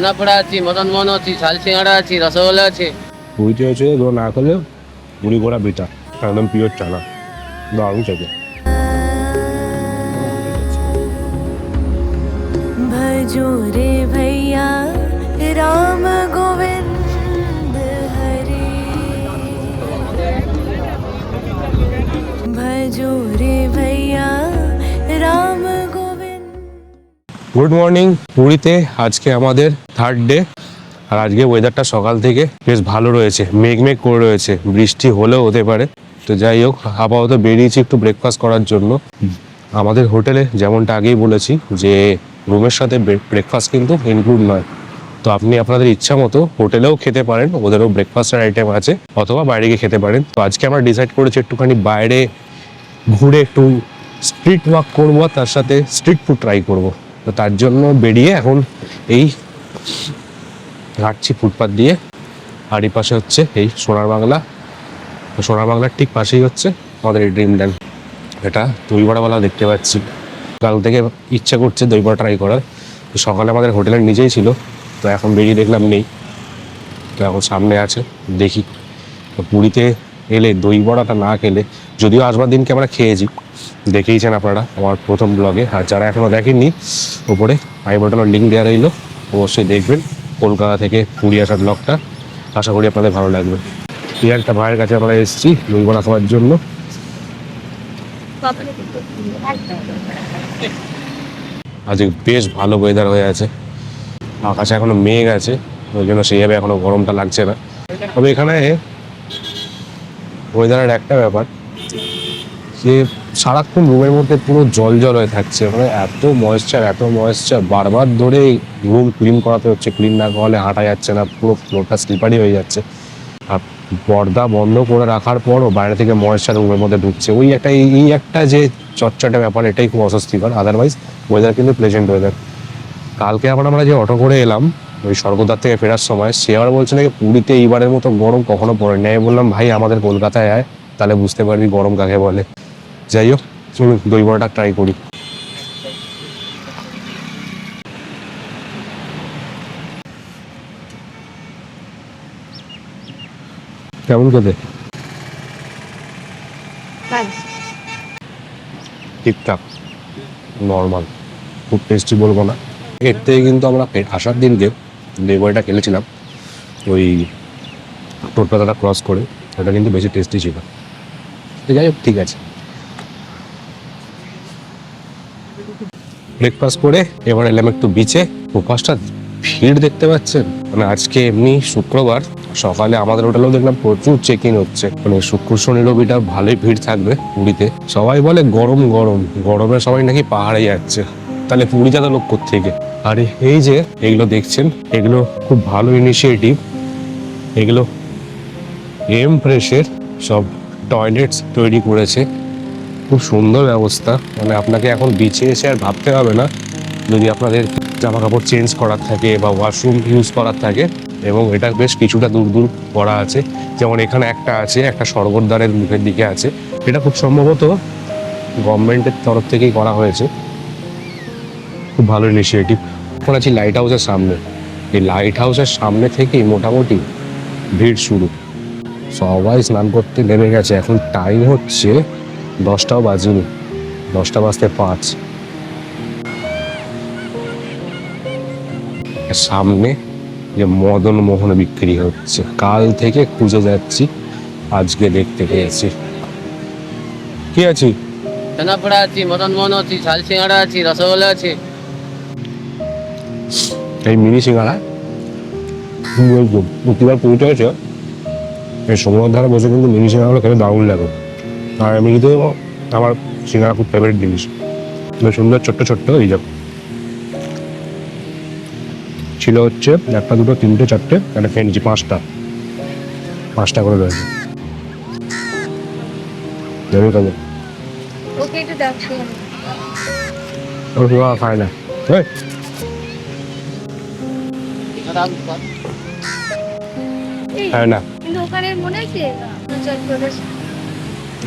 ছানাপোড়া আছে, মদন মোহন আছে, ঝাল সিঙ্গাড়া আছে, রসগোল্লা আছে। পুরীতে হচ্ছে ধরো না খেলে মুড়ি ঘোড়া পিঠা, একদম পিওর চানা, দারুণ খেতে। भजो रे भैया राम गोविंद हरे, भजो रे भैया राम गोविंद। Good morning. পুরীতে আজকে আমাদের থার্ড ডে, আর আজকে ওয়েদারটা সকাল থেকে বেশ ভালো রয়েছে, মেঘ করে রয়েছে, বৃষ্টি হলেও হতে পারে। তো যাই হোক, আপাতত বেরিয়েছি একটু ব্রেকফাস্ট করার জন্য। আমাদের হোটেলে যেমনটা আগেই বলেছি যে রুমের সাথে ব্রেকফাস্ট কিন্তু ইনক্লুড নয়, তো আপনি আপনাদের ইচ্ছা মতো হোটেলেও খেতে পারেন, ওদেরও ব্রেকফাস্টের আইটেম আছে, অথবা বাইরে গিয়ে খেতে পারেন। তো আজকে আমরা ডিসাইড করেছি একটুখানি বাইরে ঘুরে একটু স্ট্রিট ওয়াক করবো, আর তার সাথে স্ট্রিট ফুড ট্রাই করব। তো তার জন্য বেরিয়ে এখন এই হাঁটছি ফুটপাথ দিয়ে। আর এই পাশে হচ্ছে এই সোনার বাংলা, তো সোনার বাংলার ঠিক পাশেই হচ্ছে আমাদের এই ড্রিম ল্যান্ড। এটা দই বড়াওয়ালা দেখতে পাচ্ছি, কাল থেকে ইচ্ছা করছে দই বড়া ট্রাই করার। তো সকালে আমাদের হোটেলের নিচেই ছিল, তো এখন বেরিয়ে দেখলাম নেই, তো এখন সামনে আছে, দেখি। তো পুরীতে এলে দই বড়াটা না খেলে, যদিও আসবার দিনকে আমরা খেয়েছি, দেখেইছেন আপনারা আমার প্রথম ব্লগে। আর যারা এখনও দেখেননি, ওপরে আই বটনের লিঙ্ক দেওয়া রইল, অবশ্যই দেখবেন কলকাতা থেকে পুরী আসার ব্লগটা, আশা করি আপনাদের ভালো লাগবে। এই একটা ভাইয়ের কাছে আমরা এসেছি দই বড়া খাওয়ার জন্য। আজকে বেশ ভালো ওয়েদার হয়ে আছে, আকাশে এখনো মেঘ আছে, ওই জন্য সেইভাবে এখনো গরমটা লাগছে না। তবে এখানে ওয়েদারের একটা ব্যাপার যে সারাক্ষণ রুমের মধ্যে পুরো জল হয়ে থাকছে, মানে এত ময়েশ্চার, বারবার ধরে রুম ক্লিন করাতে হচ্ছে, ক্লিন না করলে হাঁটা যাচ্ছে না, পুরো ফ্লোরটা স্লিপারি হয়ে যাচ্ছে। আর পর্দা বন্ধ করে রাখার পরও বাইরে থেকে ময়েশ্চার রুমের মধ্যে ঢুকছে, এই একটা যে চটচটে ব্যাপার, এটাই খুব অস্বস্তিকর। আদারওয়াইজ ওয়েদার কিন্তু প্লেজেন্ট ওয়েদার। কালকে আবার আমরা যে অটো করে এলাম ওই স্বর্গদ্বার থেকে ফেরার সময়, সে আবার বলছে নাকি পুরীতে এইবারের মতো গরম কখনো পড়েনি। আমি বললাম ভাই আমাদের কলকাতায় আয়, তাহলে বুঝতে পারবি গরম কাকে বলে। যাই হোক, চলুন দই বড়াটা ট্রাই করি। কেমন খেতে? ঠিকঠাক, নর্মাল, খুব টেস্টি বলবো না। এর থেকে কিন্তু আমরা আসার দিনকে দই বড়াটা খেলেছিলাম ওই টোটপাতাটা ক্রস করে, ওটা কিন্তু বেশি টেস্টি ছিল। যাই হোক, ঠিক আছে। ব্রেকফাস্ট করে এবার এলাম একটু বিচে। ওপাশটা ভিড় দেখতে পাচ্ছেন, মানে আজকে এমনি শুক্রবার, সকালে আমাদের হোটেলেও দেখলাম প্রচুর চেক ইন হচ্ছে, মানে শুক্র শনি রবিটা ভালোই ভিড় থাকবে পুরীতে। সবাই বলে গরমে সবাই নাকি পাহাড়ে যাচ্ছে, তাহলে পুরী যাতে লোক কোত্থেকে। আর এই যে এগুলো দেখছেন, এগুলো খুব ভালো ইনিশিয়েটিভ। এগুলো ফ্রেশের সব টয়লেটস তৈরি করেছে, খুব সুন্দর ব্যবস্থা। মানে আপনাকে এখন বিচে এসে আর ভাবতে হবে না যদি আপনাদের জামা কাপড় চেঞ্জ করার থাকে বা ওয়াশরুম ইউজ করার থাকে। এবং এটা বেশ কিছুটা দূর করা আছে, যেমন এখানে একটা আছে, একটা স্বর্গদ্বারের মুখের দিকে আছে। এটা খুব সম্ভবত গভর্নমেন্টের তরফ থেকেই করা হয়েছে, খুব ভালো ইনিশিয়েটিভ। এখন আছি লাইট হাউসের সামনে। এই লাইট হাউসের সামনে থেকেই মোটামুটি ভিড় শুরু, সবাই স্নান করতে নেমে গেছে। এখন টাইম হচ্ছে 10টাও বাজেনি, 10টা বাজতে 5। সামনে যে মদন মোহন বিক্রি হচ্ছে, কাল থেকে খুঁজে যাচ্ছি, আজকে দেখতে পেয়েছি। কি আছে? ছানাপোড়া আছে, মদন মোহন আছে, ঝাল সিঙ্গাড়া আছে, রসগোল্লা আছে। এই মিনি সিঙ্গাড়া প্রতিবার পুরীতে হয়েছে, এই সমুদ্রের ধারে বসে কিন্তু মিনি সিঙ্গাড়াগুলো খেতে দারুণ লাগে। আর এমনিতেও আমার সিঙ্গাড়া খুব ফেভারিট জিনিস, বেশ সুন্দর ছোট্ট এই যাক ছিল হচ্ছে 1, 2, 3, 4, একটা খেয়ে 5টা করে রয়েছে। খায় না খায় না,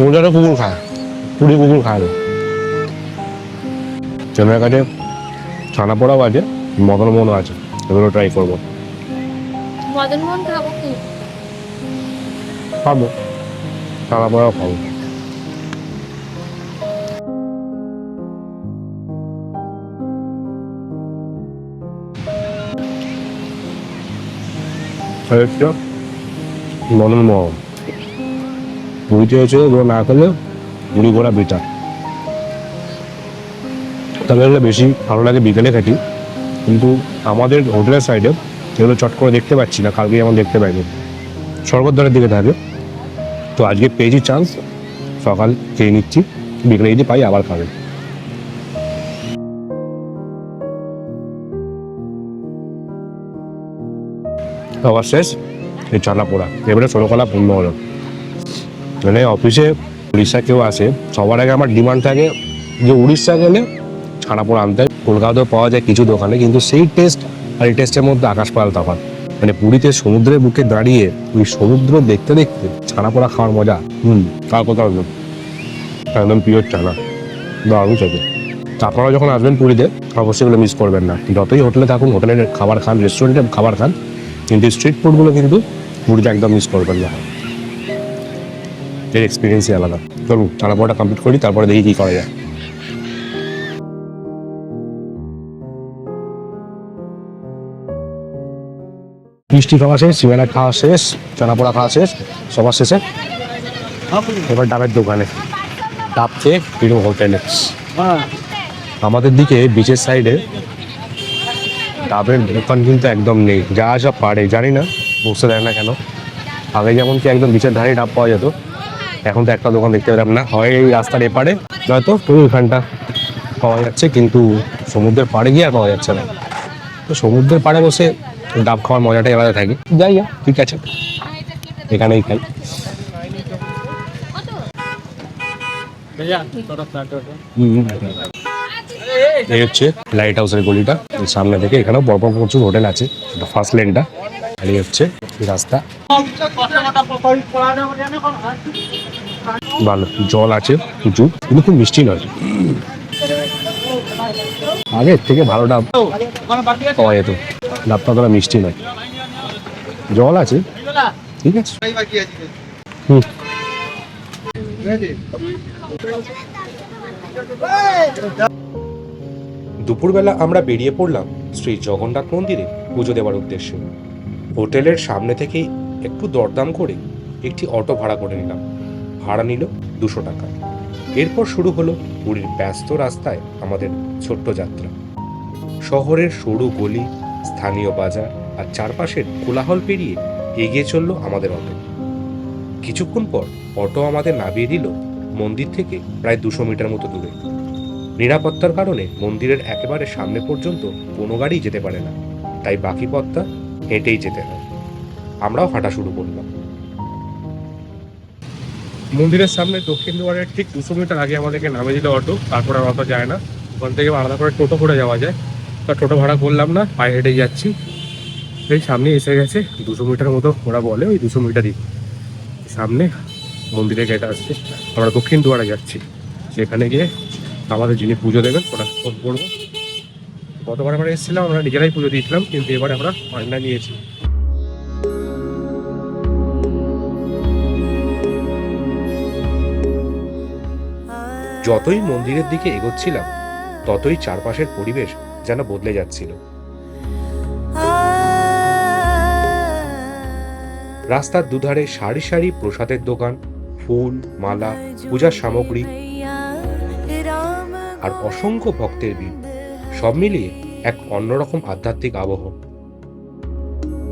ওটা কুকুর খায়, পুরী কুকুর খায় না। ট্রেনের কাছে ছানাপোড়াও আছে, মদন মোহনও আছে। এগুলো ট্রাই করবো। মদন মোহন খাবো কি? খাবো, ছানাপোড়াও খাবো। মদন মোহন পুরীতে হয়েছে ওগুলো না খেলে মুড়ি ঘোড়া বেটার। তবে এগুলো বেশি ভালো লাগে বিকেলে খেতে, কিন্তু আমাদের হোটেলের সাইডে এগুলো চট করে দেখতে পাচ্ছি না, কালকে যেমন দেখতে পাইনি, স্বর্গদ্বারের দিকে থাকে। তো আজকে পেয়েছি চান্স, সকাল খেয়ে নিচ্ছি, বিকেলে যদি পাই আবার খাবে। আবার শেষ এই ছানাপোড়া, এবারে ষোলকলা পূর্ণ হলো। মানে অফিসে উড়িষ্যা কেউ আসে, সবার আগে আমার ডিমান্ড থাকে যে উড়িষ্যা গেলে ছানাপোড়া আনতে হয়। কলকাতাতেও পাওয়া যায় কিছু দোকানে, কিন্তু সেই টেস্ট আর এই টেস্টের মধ্যে আকাশ পাতাল তফাৎ। মানে পুরীতে সমুদ্রের বুকে দাঁড়িয়ে ওই সমুদ্র দেখতে দেখতে ছানাপোড়া খাওয়ার মজা কার কোথাও নেই। একদম পিওর ছানা, দারুণ খেতে। আপনারা যখন আসবেন পুরীতে অবশ্যই এগুলো মিস করবেন না। যতই হোটেলে থাকুন, হোটেলের খাবার খান, রেস্টুরেন্টে খাবার খান, কিন্তু স্ট্রিট ফুডগুলো কিন্তু পুরীতে একদম মিস করবেন না। এর এক্সপিরিয়েন্সই আলাদা। চলুন ছানাপোড়াটা কমপ্লিট করি, তারপরে দেখি কী করা যায়। মিষ্টি খাওয়া শেষ, সিঙ্গারা খাওয়া শেষ, ছানাপোড়া খাওয়া শেষ, সবার শেষে এবার ডাবের দোকানে, ডাব খেয়ে ফিরো হোটেলে। আমাদের দিকে বিচের সাইডে ডাবের দোকান কিন্তু একদম নেই, যা সব পারে জানি না বসতে দেয় না কেন। আগে যেমন কি একদম বিচের ধারে ডাব পাওয়া যেত, এখন তো একটা দোকান দেখতে পেলাম না। হয় এই রাস্তার এপারে, নয়তো ওইখানটা পাওয়া যাচ্ছে, কিন্তু সমুদ্রের পাড়ে গিয়ে আর পাওয়া যাচ্ছে না। তো সমুদ্রের পাড়ে বসে ডাব খাওয়ার মজাটাই আলাদা থাকে। যাই হোক, ঠিক আছে, এখানেই খাই। এই হচ্ছে লাইট হাউসের গলিটা, সামনে থেকে এখানেও বড় বড় প্রচুর হোটেল আছে, ফার্স্ট লেনটা। আর এই হচ্ছে রাস্তা, ভালো জল আছে প্রচুর, কিন্তু খুব মিষ্টি নয়। আগে থেকে ভালো ডাব পাওয়া যেত, ডাবটা তোরা মিষ্টি নয়, জল আছে, ঠিক আছে। দুপুরবেলা আমরা বেরিয়ে পড়লাম শ্রী জগন্নাথ মন্দিরে পুজো দেওয়ার উদ্দেশ্যে। হোটেলের সামনে থেকেই একটু দরদাম করে একটি অটো ভাড়া করে নিলাম। ভাড়া নিল 200 টাকা। এরপর শুরু হলো পুরীর ব্যস্ত রাস্তায় আমাদের ছোট্ট যাত্রা। শহরের সরু গলি, স্থানীয় বাজার আর চারপাশের কোলাহল পেরিয়ে এগিয়ে চলল আমাদের অটো। কিছুক্ষণ পর অটো আমাদের নামিয়ে দিল মন্দির থেকে প্রায় 200 মিটার মতো দূরে। নিরাপত্তার কারণে মন্দিরের একেবারে সামনে পর্যন্ত কোনো গাড়ি যেতে পারে না, তাই বাকি পথটা হেঁটেই যেতে হয়। আমরাও হাঁটা শুরু করলাম। মন্দিরের সামনে দক্ষিণ দুয়ারের ঠিক 200 মিটার আগে আমাদেরকে নামিয়ে দিল অটো, তারপর আর অটো যায় না। ওখান থেকে আলাদা করে টোটো করে যাওয়া যায়, তা টোটো ভাড়া করলাম না, পায়ে হেঁটেই যাচ্ছি। এই সামনে এসে গেছে, 200 মিটার মতো ওরা বলে, ওই 200 মিটারই সামনে মন্দিরের গেট আসছে। আমরা দক্ষিণ দুয়ারে যাচ্ছি, সেখানে গিয়ে আমাদের যিনি পুজো দেবেন ওরা ফোন করবো। গতবার আমরা এসেছিলাম, আমরা নিজেরাই পুজো দিয়েছিলাম, কিন্তু এবার আমরা পান্ডা নিয়েছি। যতই মন্দিরের দিকে এগোচ্ছিলাম, ততই চারপাশের পরিবেশ যেন বদলে যাচ্ছিল। রাস্তার দুধারে সারি সারি প্রসাদের দোকান, ফুল, মালা, পূজার সামগ্রী আর অসংখ্য ভক্তের ভিড়, সব মিলিয়ে এক অন্যরকম আধ্যাত্মিক আবহ।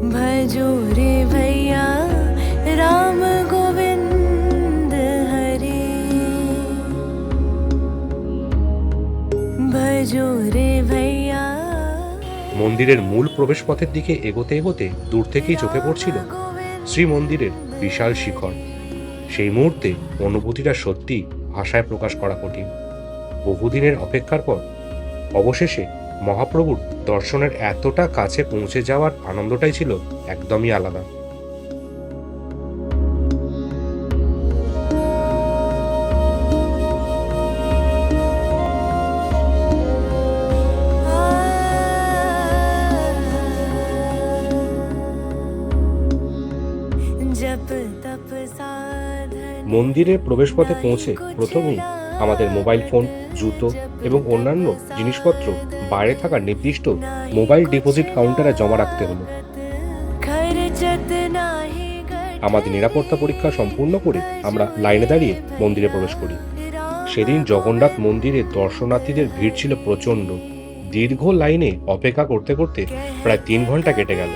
भजो रे भैया राम गोविंद हरे, भजो रे भैया। মন্দিরের মূল প্রবেশ পথের দিকে এগোতে এগোতে দূর থেকেই চোখে পড়ছিল শ্রী মন্দিরের বিশাল শিখর। সেই মুহূর্তে অনুভূতিটা সত্যি ভাষায় প্রকাশ করা কঠিন। বহুদিনের অপেক্ষার পর অবশেষে মহাপ্রভুর দর্শনের এতটা কাছে পৌঁছে যাওয়ার আনন্দটাই ছিল একদমই আলাদা। মন্দিরের প্রবেশপথে পৌঁছে প্রথমেই আমাদের মোবাইল ফোন, জুতো এবং অন্যান্য জিনিসপত্র বাইরে থাকা নির্দিষ্ট মোবাইল ডিপোজিট কাউন্টারে জমা রাখতে হলো। खर्चत नाही আমাদের নিরাপত্তা পরীক্ষা সম্পূর্ণ করে আমরা লাইনে দাঁড়িয়ে মন্দিরে প্রবেশ করি। সেদিন জগন্নাথ মন্দিরে দর্শনার্থীদের ভিড় ছিল প্রচণ্ড। দীর্ঘ লাইনে অপেক্ষা করতে করতে প্রায় 3 ঘন্টা কেটে গেল।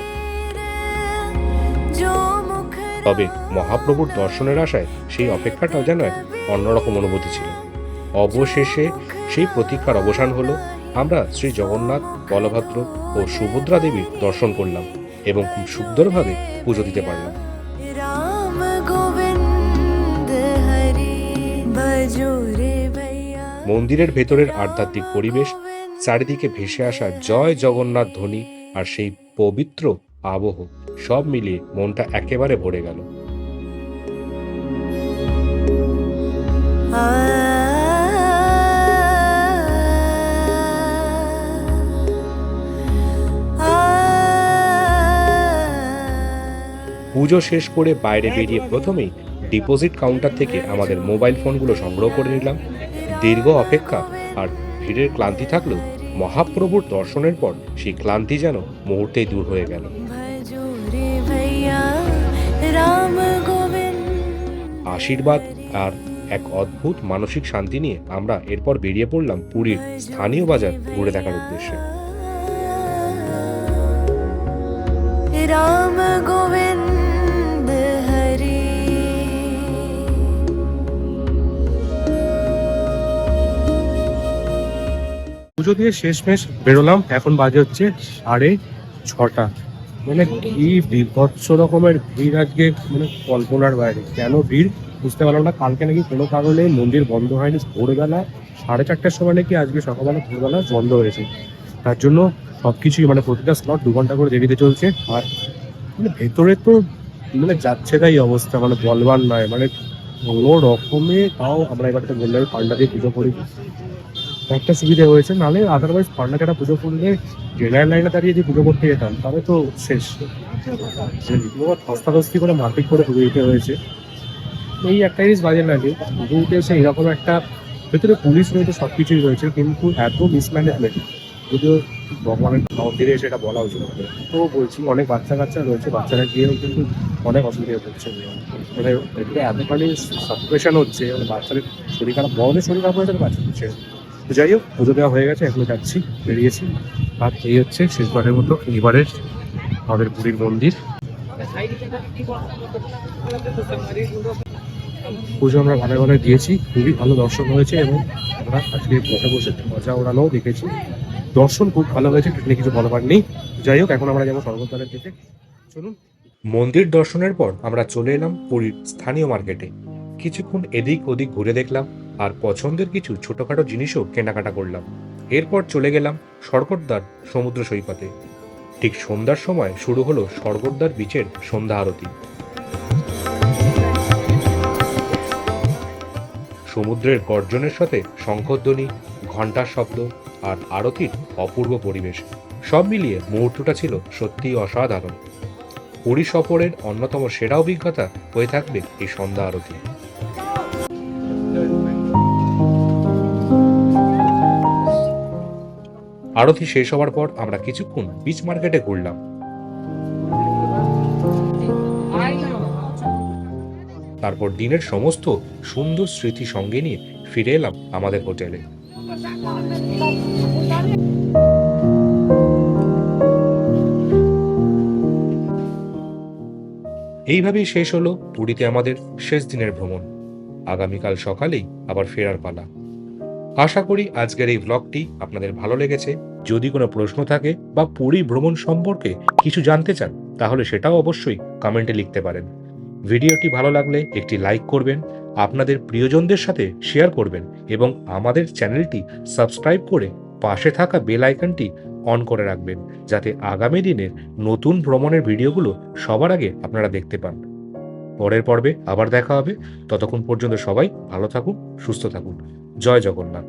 जो मुख তবে মহাপ্রভুর দর্শনের আশায় সেই অপেক্ষাটাও যেন এক অন্যরকম অনুভূতি ছিল। অবশেষে সেই প্রতীক্ষার অবসান হলো। আমরা শ্রী জগন্নাথ, বলভদ্র ও সুভদ্রা দেবীর দর্শন করলাম এবং খুব সুন্দরভাবে পুজো দিতে পারলাম। राम गोविंद हरि भजो रे भैया মন্দিরের ভেতরের আধ্যাত্মিক পরিবেশ, চারিদিকে ভেসে আসা জয় জগন্নাথ ধ্বনি আর সেই পবিত্র আবহ সব মিলিয়ে মনটা একেবারে ভরে গেল। পুজো শেষ করে বাইরে বেরিয়ে প্রথমেই ডিপোজিট কাউন্টার থেকে আমাদের মোবাইল ফোনগুলো সংগ্রহ করে নিলাম। দীর্ঘ অপেক্ষা আর ভিড়ের ক্লান্তি থাকলেও মহাপ্রভুর দর্শনের পর সেই ক্লান্তি যেন মুহূর্তেই দূর হয়ে গেল। भजो रे भैया राम गोविंद আশীর্বাদ আর এক অদ্ভুত মানসিক শান্তি নিয়ে আমরা এরপর বেরিয়ে পড়লাম পুরীর স্থানীয় বাজার ঘুরে দেখার উদ্দেশ্যে। राम गोविंद हरि পুজো দিয়ে শেষমেশ বেরোলাম। এখন বাজে হচ্ছে 6:30। মানে কি বিভৎস রকমের ভিড় আজকে, মানে কল্পনার বাইরে। কেন ভিড় বুঝতে পারলাম না। কালকে নাকি কোনো কারণে মন্দির বন্ধ হয়নি। ভোরবেলা 4:30টার সময় নাকি আজকে সকালবেলা ভোরবেলা বন্ধ হয়েছে। তার জন্য সবকিছুই মানে প্রতিটা স্লট 2 ঘন্টা করে দেরিতে চলছে। আর মানে ভেতরে তো মানে যাচ্ছে তাই অবস্থা, মানে বলবার নয়। মানে কোনো রকমে তাও আমরা এবার তো বললাম পান্ডা দিয়ে পুজো করি, একটা সুবিধা হয়েছে। নাহলে আদারওয়াইজ পান্ডাকেটা পুজো করলে জেনারেল লাইনে দাঁড়িয়ে যে পুজো করতে যেতাম তবে তো শেষ। ধস্তাধস্তি করে মারপিট করে পুজো দিতে হয়েছে। এই একটা জিনিস বাজে লাগে, পুজো দিতে এসে এরকম একটা ভেতরে পুলিশ রয়েছে, সব কিছুই রয়েছে, কিন্তু এত মিসম্যানেজমেন্ট। যদিও ভগবানের মন্দিরে এসে এটা বলা উচিত। তো বলছি অনেক বাচ্চা কাচ্চা রয়েছে, বাচ্চারা গিয়েও কিন্তু অনেক অসুবিধা হচ্ছে। মানে ভেতরে এতখানি সাবপ্রেশন হচ্ছে, মানে বাচ্চাদের শরীর খারাপ, বড়দের শরীর খারাপ হয়েছে, বাচ্চা হচ্ছে। তো যাই হোক, পুজো দেওয়া হয়ে গেছে, এখন যাচ্ছি, বেরিয়েছি। আর এই হচ্ছে শেষবারের মতো এবারের আমাদের পুরীর মন্দির। পুজো আমরা ভালো ভালো দিয়েছি, খুবই ভালো দর্শন হয়েছে এবং আমরা আজকে বসে বসে মজা ওড়ানোও দেখেছি। দর্শন খুব ভালো হয়েছে, এখানে কিছু বলবার নেই। যাই হোক, এখন আমরা যাবো স্বর্গদ্বারের দিকে, চলুন। মন্দির দর্শনের পর আমরা চলে এলাম পুরীর স্থানীয় মার্কেটে। কিছুক্ষণ এদিক ওদিক ঘুরে দেখলাম আর পছন্দের কিছু ছোটখাটো জিনিসও কেনাকাটা করলাম। এরপর চলে গেলাম স্বর্গদ্বার সমুদ্র সৈকতে। ঠিক সন্ধ্যার সময় শুরু হলো স্বর্গদ্বার বিচের সন্ধ্যা আরতি। সমুদ্রের গর্জনের সাথে শঙ্খধ্বনি, ঘণ্টার শব্দ আর আরতির অপূর্ব পরিবেশ সব মিলিয়ে মুহূর্তটা ছিল সত্যিই অসাধারণ। পুরী সফরের অন্যতম সেরা অভিজ্ঞতা হয়ে থাকবে এই সন্ধ্যা আরতি। আরতি শেষ হওয়ার পর আমরা কিছুক্ষণ বিচ মার্কেটে ঘুরলাম। তারপর দিনের সমস্ত সুন্দর স্মৃতি সঙ্গে নিয়ে ফিরে এলাম আমাদের হোটেলে। এইভাবেই শেষ হলো পুরীতে আমাদের শেষ দিনের ভ্রমণ। আগামীকাল সকালেই আবার ফেরার পালা। আশা করি আজকের এই ব্লগটি আপনাদের ভালো লেগেছে। যদি কোনো প্রশ্ন থাকে বা পুরী ভ্রমণ সম্পর্কে কিছু জানতে চান তাহলে সেটাও অবশ্যই কমেন্টে লিখতে পারেন। ভিডিওটি ভালো লাগলে একটি লাইক করবেন, আপনাদের প্রিয়জনদের সাথে শেয়ার করবেন এবং আমাদের চ্যানেলটি সাবস্ক্রাইব করে পাশে থাকা বেল আইকনটি অন করে রাখবেন, যাতে আগামী দিনের নতুন ভ্রমণের ভিডিওগুলো সবার আগে আপনারা দেখতে পান। পরের পর্বে আবার দেখা হবে। ততক্ষণ পর্যন্ত সবাই ভালো থাকুন, সুস্থ থাকুন। জয় জগন্নাথ।